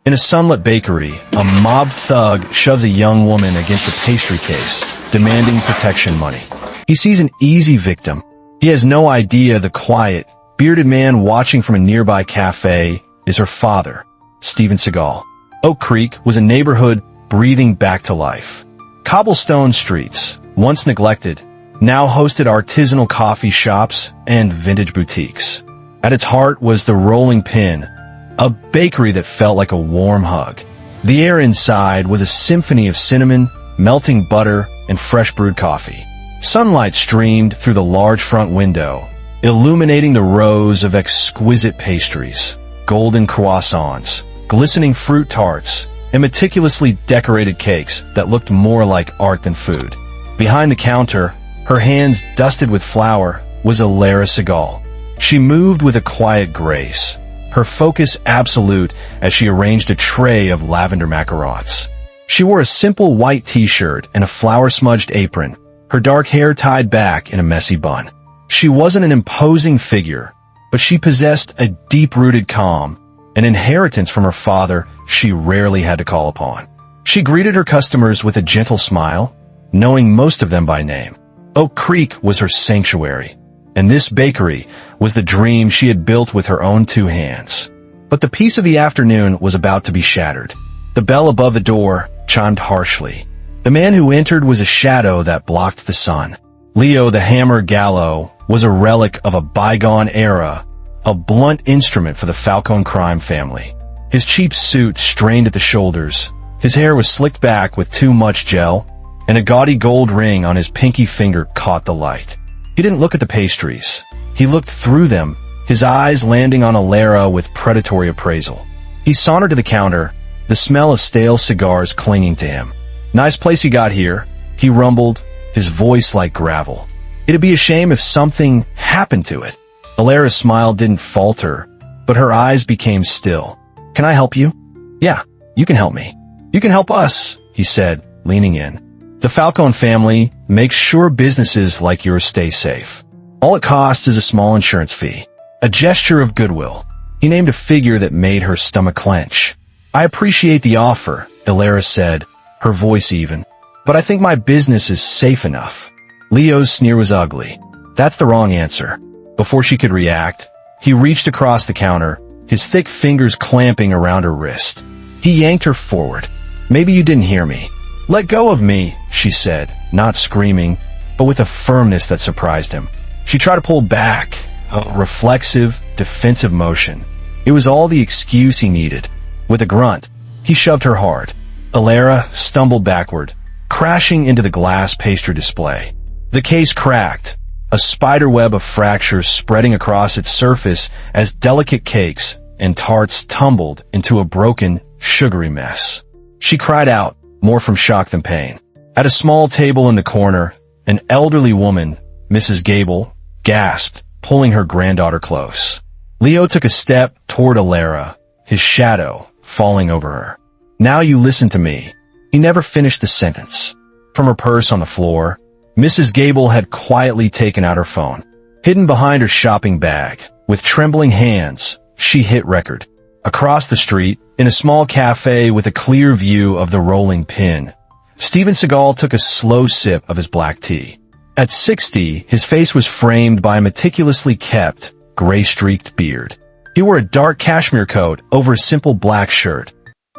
In a sunlit bakery, a mob thug shoves a young woman against a pastry case, demanding protection money. He sees an easy victim. He has no idea the quiet, bearded man watching from a nearby cafe is her father, Steven Seagal. Oak Creek was a neighborhood breathing back to life. Cobblestone streets, once neglected, now hosted artisanal coffee shops and vintage boutiques. At its heart was the Rolling Pin, a bakery that felt like a warm hug. The air inside was a symphony of cinnamon, melting butter, and fresh brewed coffee. Sunlight streamed through the large front window, illuminating the rows of exquisite pastries, golden croissants, glistening fruit tarts, and meticulously decorated cakes that looked more like art than food. Behind the counter, her hands dusted with flour, was Alara Seagal. She moved with a quiet grace, her focus absolute as she arranged a tray of lavender macarons. She wore a simple white t-shirt and a flour-smudged apron, her dark hair tied back in a messy bun. She wasn't an imposing figure, but she possessed a deep-rooted calm, an inheritance from her father she rarely had to call upon. She greeted her customers with a gentle smile, knowing most of them by name. Oak Creek was her sanctuary, and this bakery was the dream she had built with her own two hands. But the peace of the afternoon was about to be shattered. The bell above the door chimed harshly. The man who entered was a shadow that blocked the sun. Leo the Hammer Gallo was a relic of a bygone era, a blunt instrument for the Falcone crime family. His cheap suit strained at the shoulders, his hair was slicked back with too much gel, and a gaudy gold ring on his pinky finger caught the light. He didn't look at the pastries. He looked through them, his eyes landing on Alara with predatory appraisal. He sauntered to the counter, the smell of stale cigars clinging to him. "Nice place you got here," he rumbled, his voice like gravel. "It'd be a shame if something happened to it." Alara's smile didn't falter, but her eyes became still. "Can I help you?" "Yeah, you can help me. You can help us," he said, leaning in. "The Falcone family makes sure businesses like yours stay safe. All it costs is a small insurance fee." A gesture of goodwill. He named a figure that made her stomach clench. "I appreciate the offer," Alara said, her voice even, "but I think my business is safe enough." Leo's sneer was ugly. "That's the wrong answer." Before she could react, he reached across the counter, his thick fingers clamping around her wrist. He yanked her forward. "Maybe you didn't hear me." "Let go of me," she said, not screaming, but with a firmness that surprised him. She tried to pull back, a reflexive, defensive motion. It was all the excuse he needed. With a grunt, he shoved her hard. Alara stumbled backward, crashing into the glass pastry display. The case cracked, a spiderweb of fractures spreading across its surface as delicate cakes and tarts tumbled into a broken, sugary mess. She cried out, more from shock than pain. At a small table in the corner, an elderly woman, Mrs. Gable, gasped, pulling her granddaughter close. Leo took a step toward Alara, his shadow falling over her. "Now you listen to me." He never finished the sentence. From her purse on the floor, Mrs. Gable had quietly taken out her phone. Hidden behind her shopping bag, with trembling hands, she hit record. Across the street, in a small cafe with a clear view of the Rolling Pin, Steven Seagal took a slow sip of his black tea. At 60, his face was framed by a meticulously kept, gray-streaked beard. He wore a dark cashmere coat over a simple black shirt.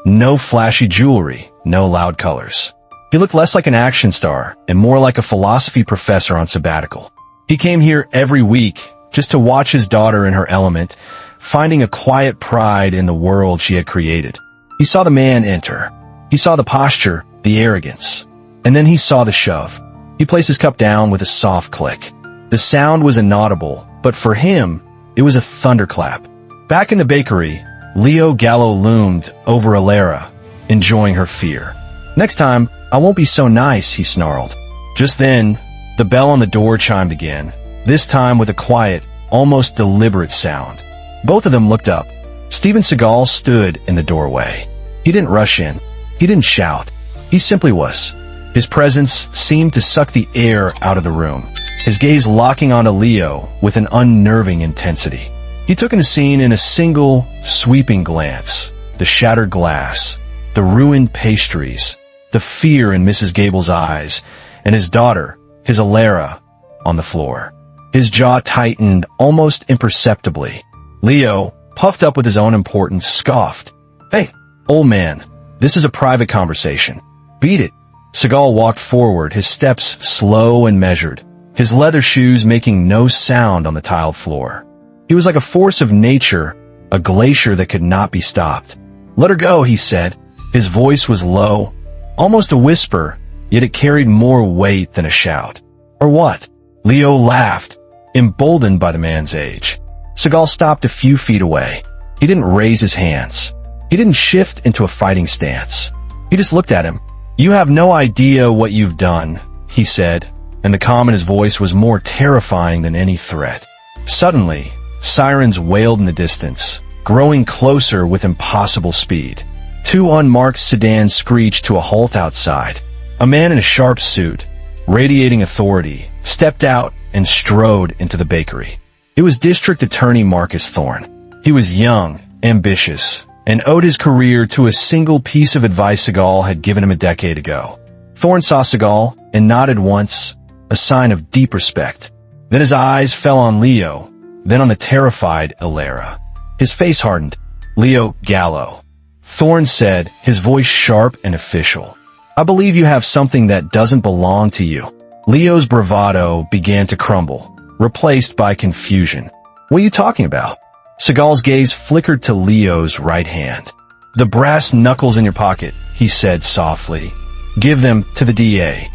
No flashy jewelry, no loud colors. He looked less like an action star and more like a philosophy professor on sabbatical. He came here every week just to watch his daughter in her element, finding a quiet pride in the world she had created. He saw the man enter. He saw the posture, the arrogance. And then he saw the shove. He placed his cup down with a soft click. The sound was inaudible, but for him, it was a thunderclap. Back in the bakery, Leo Gallo loomed over Alara, enjoying her fear. "Next time, I won't be so nice," he snarled. Just then, the bell on the door chimed again, this time with a quiet, almost deliberate sound. Both of them looked up. Steven Seagal stood in the doorway. He didn't rush in. He didn't shout. He simply was. His presence seemed to suck the air out of the room, his gaze locking onto Leo with an unnerving intensity. He took in the scene in a single, sweeping glance. the shattered glass, the ruined pastries, the fear in Mrs. Gable's eyes, and his daughter, his Alara, on the floor. His jaw tightened almost imperceptibly. Leo, puffed up with his own importance, scoffed. "Hey, old man, this is a private conversation. Beat it." Seagal walked forward, his steps slow and measured, his leather shoes making no sound on the tiled floor. He was like a force of nature, a glacier that could not be stopped. "Let her go," he said. His voice was low, almost a whisper, yet it carried more weight than a shout. "Or what?" Leo laughed, emboldened by the man's age. Seagal stopped a few feet away. He didn't raise his hands. He didn't shift into a fighting stance. He just looked at him. "You have no idea what you've done," he said, and the calm in his voice was more terrifying than any threat. Suddenly, sirens wailed in the distance, growing closer with impossible speed. Two unmarked sedans screeched to a halt outside. A man in a sharp suit, radiating authority, stepped out and strode into the bakery. It was District Attorney Marcus Thorne. He was young, ambitious, and owed his career to a single piece of advice Seagal had given him a decade ago. Thorne saw Seagal and nodded once, a sign of deep respect. Then his eyes fell on Leo, then on the terrified Alara. His face hardened. "Leo Gallo," Thorne said, his voice sharp and official. "I believe you have something that doesn't belong to you." Leo's bravado began to crumble, replaced by confusion. "What are you talking about?" Seagal's gaze flickered to Leo's right hand. "The brass knuckles in your pocket," he said softly. "Give them to the DA."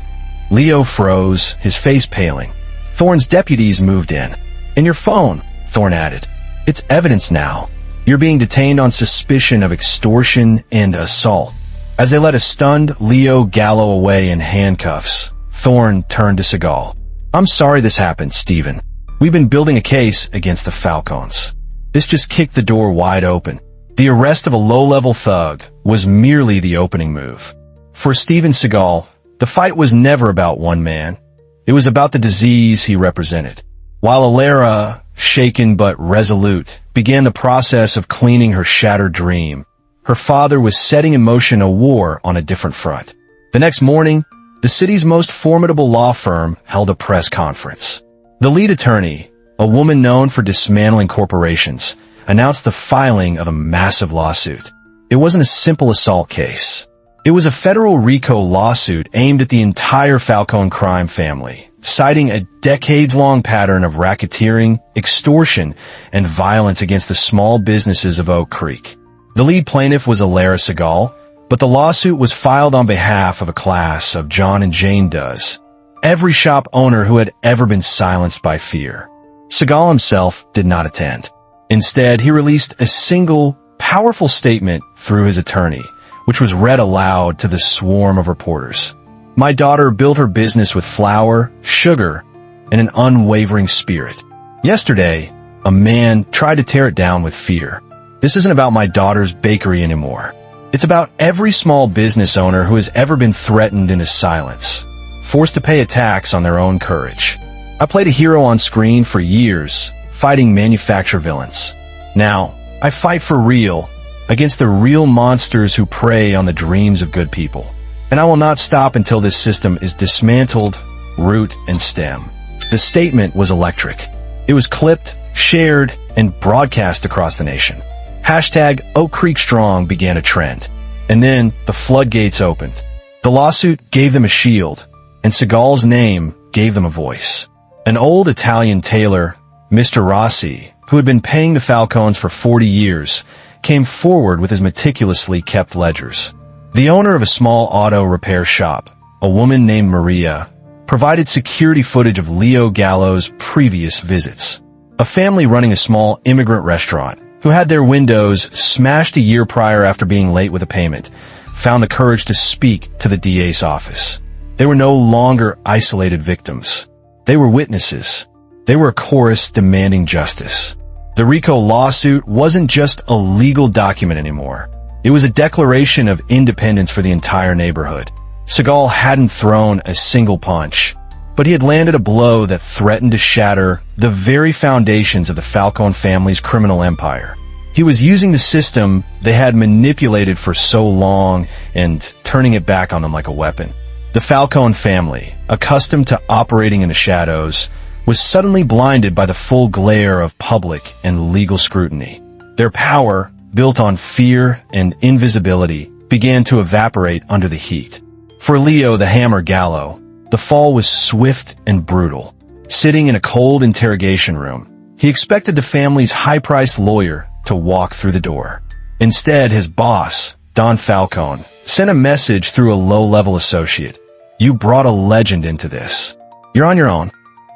Leo froze, his face paling. Thorne's deputies moved in. "And your phone," Thorne added. "It's evidence now. You're being detained on suspicion of extortion and assault." As they led a stunned Leo Gallo away in handcuffs, Thorne turned to Seagal. "I'm sorry this happened, Steven. We've been building a case against the Falcons." This just kicked the door wide open. The arrest of a low-level thug was merely the opening move. For Steven Seagal, the fight was never about one man. It was about the disease he represented. While Alara, shaken but resolute, began the process of cleaning her shattered dream, her father was setting in motion a war on a different front. The next morning, the city's most formidable law firm held a press conference. The lead attorney, a woman known for dismantling corporations, announced the filing of a massive lawsuit. It wasn't a simple assault case. It was a federal RICO lawsuit aimed at the entire Falcone crime family, citing a decades-long pattern of racketeering, extortion, and violence against the small businesses of Oak Creek. The lead plaintiff was Alara Seagal, but the lawsuit was filed on behalf of a class of John and Jane Does, every shop owner who had ever been silenced by fear. Seagal himself did not attend. Instead, he released a single, powerful statement through his attorney, which was read aloud to the swarm of reporters. "My daughter built her business with flour, sugar, and an unwavering spirit. Yesterday, a man tried to tear it down with fear. This isn't about my daughter's bakery anymore. It's about every small business owner who has ever been threatened into silence, forced to pay a tax on their own courage. I played a hero on screen for years, fighting manufacturer villains. Now, I fight for real, against the real monsters who prey on the dreams of good people. And I will not stop until this system is dismantled, root and stem." The statement was electric. It was clipped, shared, and broadcast across the nation. Hashtag Oak Creek Strong began a trend. And then the floodgates opened. The lawsuit gave them a shield, and Seagal's name gave them a voice. An old Italian tailor, Mr. Rossi, who had been paying the Falcones for 40 years, came forward with his meticulously kept ledgers. The owner of a small auto repair shop, a woman named Maria, provided security footage of Leo Gallo's previous visits. A family running a small immigrant restaurant, who had their windows smashed a year prior after being late with a payment, found the courage to speak to the DA's office. They were no longer isolated victims. They were witnesses. They were a chorus demanding justice. The RICO lawsuit wasn't just a legal document anymore. It was a declaration of independence for the entire neighborhood. Seagal hadn't thrown a single punch, but he had landed a blow that threatened to shatter the very foundations of the Falcone family's criminal empire. He was using the system they had manipulated for so long and turning it back on them like a weapon. The Falcone family, accustomed to operating in the shadows, was suddenly blinded by the full glare of public and legal scrutiny. Their power, built on fear and invisibility, began to evaporate under the heat. For Leo the Hammer Gallo, the fall was swift and brutal. Sitting in a cold interrogation room, he expected the family's high-priced lawyer to walk through the door. Instead, his boss, Don Falcone, sent a message through a low-level associate. "You brought a legend into this. You're on your own."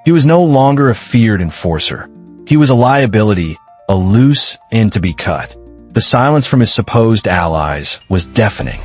He was no longer a feared enforcer. He was a liability, a loose end to be cut. The silence from his supposed allies was deafening.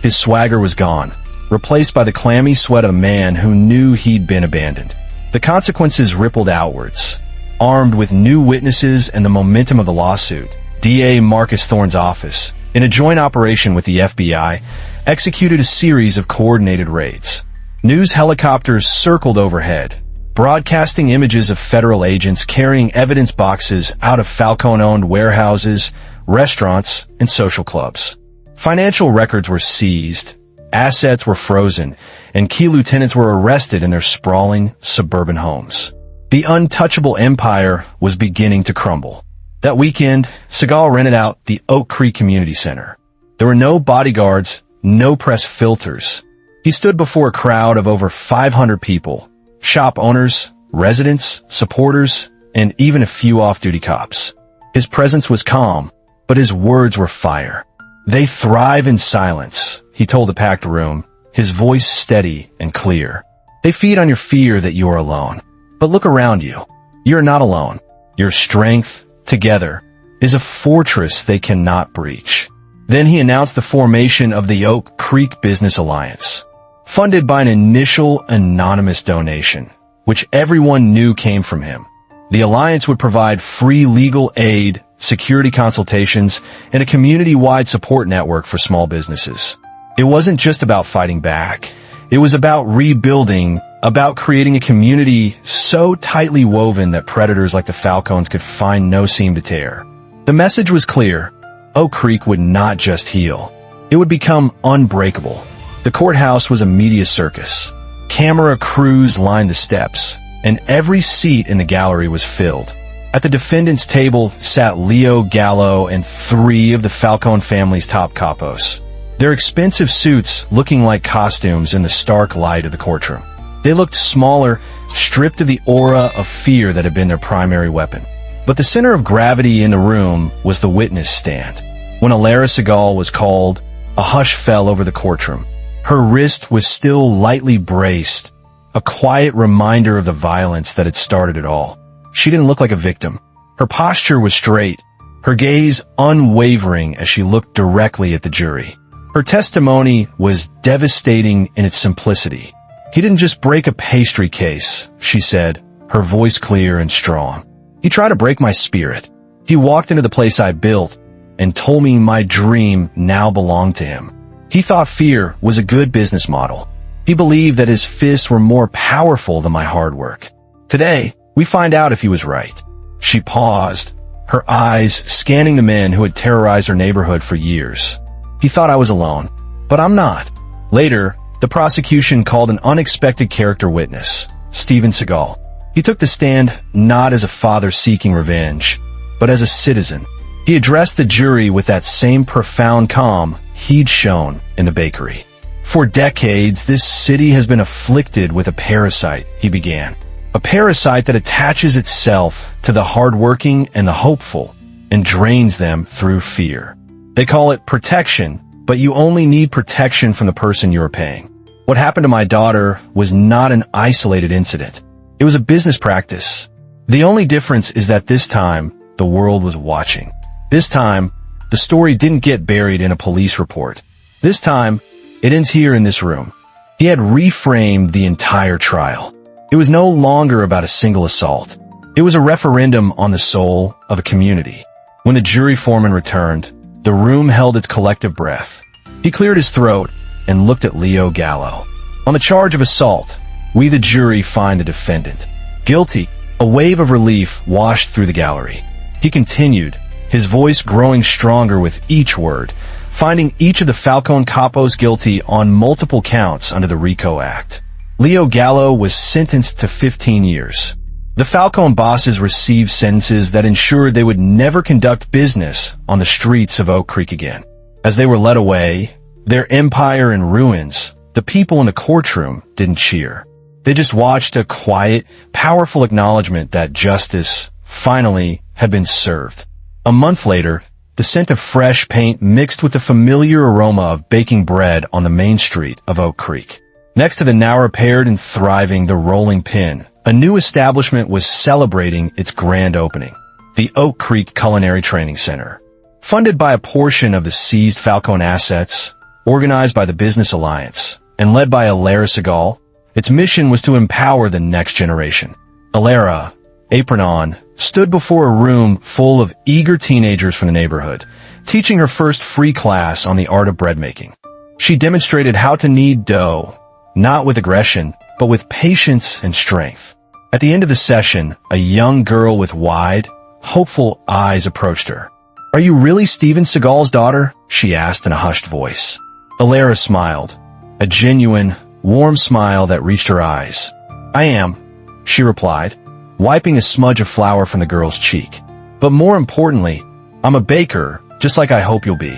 His swagger was gone, replaced by the clammy sweat of a man who knew he'd been abandoned. The consequences rippled outwards. Armed with new witnesses and the momentum of the lawsuit, DA Marcus Thorne's office, in a joint operation with the FBI, executed a series of coordinated raids. News helicopters circled overhead, broadcasting images of federal agents carrying evidence boxes out of Falcone-owned warehouses, restaurants, and social clubs. Financial records were seized, assets were frozen, and key lieutenants were arrested in their sprawling suburban homes. The untouchable empire was beginning to crumble. That weekend, Seagal rented out the Oak Creek Community Center. There were no bodyguards, no press filters. He stood before a crowd of over 500 people, shop owners, residents, supporters, and even a few off-duty cops. His presence was calm, but his words were fire. "They thrive in silence," he told the packed room, his voice steady and clear. "They feed on your fear that you are alone. But look around you. You're not alone. Your strength, together, is a fortress they cannot breach." Then he announced the formation of the Oak Creek Business Alliance, funded by an initial anonymous donation, which everyone knew came from him. The alliance would provide free legal aid, security consultations, and a community-wide support network for small businesses. It wasn't just about fighting back. It was about rebuilding, about creating a community so tightly woven that predators like the Falcones could find no seam to tear. The message was clear. Oak Creek would not just heal. It would become unbreakable. The courthouse was a media circus. Camera crews lined the steps, and every seat in the gallery was filled. At the defendant's table sat Leo Gallo and 3 of the Falcone family's top capos, their expensive suits looking like costumes in the stark light of the courtroom. They looked smaller, stripped of the aura of fear that had been their primary weapon. But the center of gravity in the room was the witness stand. When Alara Seagal was called, a hush fell over the courtroom. Her wrist was still lightly braced, a quiet reminder of the violence that had started it all. She didn't look like a victim. Her posture was straight, her gaze unwavering as she looked directly at the jury. Her testimony was devastating in its simplicity. "He didn't just break a pastry case," she said, her voice clear and strong. "He tried to break my spirit. He walked into the place I built and told me my dream now belonged to him. He thought fear was a good business model. He believed that his fists were more powerful than my hard work. Today, we find out if he was right." She paused, her eyes scanning the men who had terrorized her neighborhood for years. "He thought I was alone, but I'm not." Later, the prosecution called an unexpected character witness, Steven Seagal. He took the stand not as a father seeking revenge, but as a citizen. He addressed the jury with that same profound calm he'd shown in the bakery. "For decades, this city has been afflicted with a parasite," he began. "A parasite that attaches itself to the hardworking and the hopeful and drains them through fear. They call it protection, but you only need protection from the person you are paying. What happened to my daughter was not an isolated incident. It was a business practice. The only difference is that this time, the world was watching. This time, the story didn't get buried in a police report. This time, it ends here in this room." He had reframed the entire trial. It was no longer about a single assault. It was a referendum on the soul of a community. When the jury foreman returned, the room held its collective breath. He cleared his throat and looked at Leo Gallo. "On the charge of assault, we the jury find the defendant guilty." A wave of relief washed through the gallery. He continued, his voice growing stronger with each word, finding each of the Falcone capos guilty on multiple counts under the RICO Act. Leo Gallo was sentenced to 15 years. The Falcone bosses received sentences that ensured they would never conduct business on the streets of Oak Creek again. As they were led away, their empire in ruins, the people in the courtroom didn't cheer. They just watched a quiet, powerful acknowledgement that justice finally had been served. A month later, the scent of fresh paint mixed with the familiar aroma of baking bread on the main street of Oak Creek. Next to the now repaired and thriving The Rolling Pin, a new establishment was celebrating its grand opening, the Oak Creek Culinary Training Center. Funded by a portion of the seized Falcone assets, organized by the Business Alliance, and led by Steven Seagal, its mission was to empower the next generation. Alara, apron on, stood before a room full of eager teenagers from the neighborhood, teaching her first free class on the art of bread making. She demonstrated how to knead dough, not with aggression, but with patience and strength. At the end of the session, a young girl with wide, hopeful eyes approached her. "Are you really Steven Seagal's daughter?" she asked in a hushed voice. Alara smiled, a genuine, warm smile that reached her eyes. "I am," she replied, wiping a smudge of flour from the girl's cheek. "But more importantly, I'm a baker, just like I hope you'll be."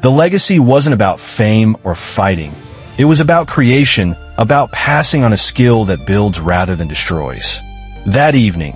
The legacy wasn't about fame or fighting. It was about creation, about passing on a skill that builds rather than destroys. That evening,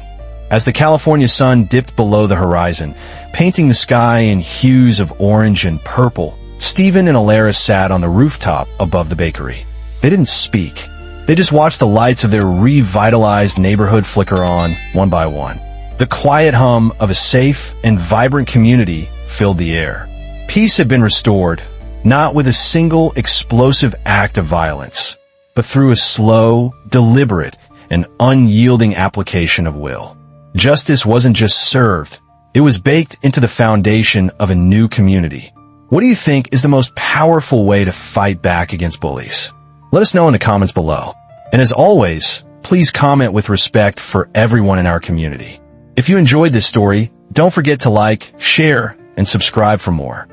as the California sun dipped below the horizon, painting the sky in hues of orange and purple, Steven and Alara sat on the rooftop above the bakery. They didn't speak. They just watched the lights of their revitalized neighborhood flicker on, one by one. The quiet hum of a safe and vibrant community filled the air. Peace had been restored, not with a single explosive act of violence, but through a slow, deliberate, and unyielding application of will. Justice wasn't just served, it was baked into the foundation of a new community. What do you think is the most powerful way to fight back against bullies? Let us know in the comments below. And as always, please comment with respect for everyone in our community. If you enjoyed this story, don't forget to like, share, and subscribe for more.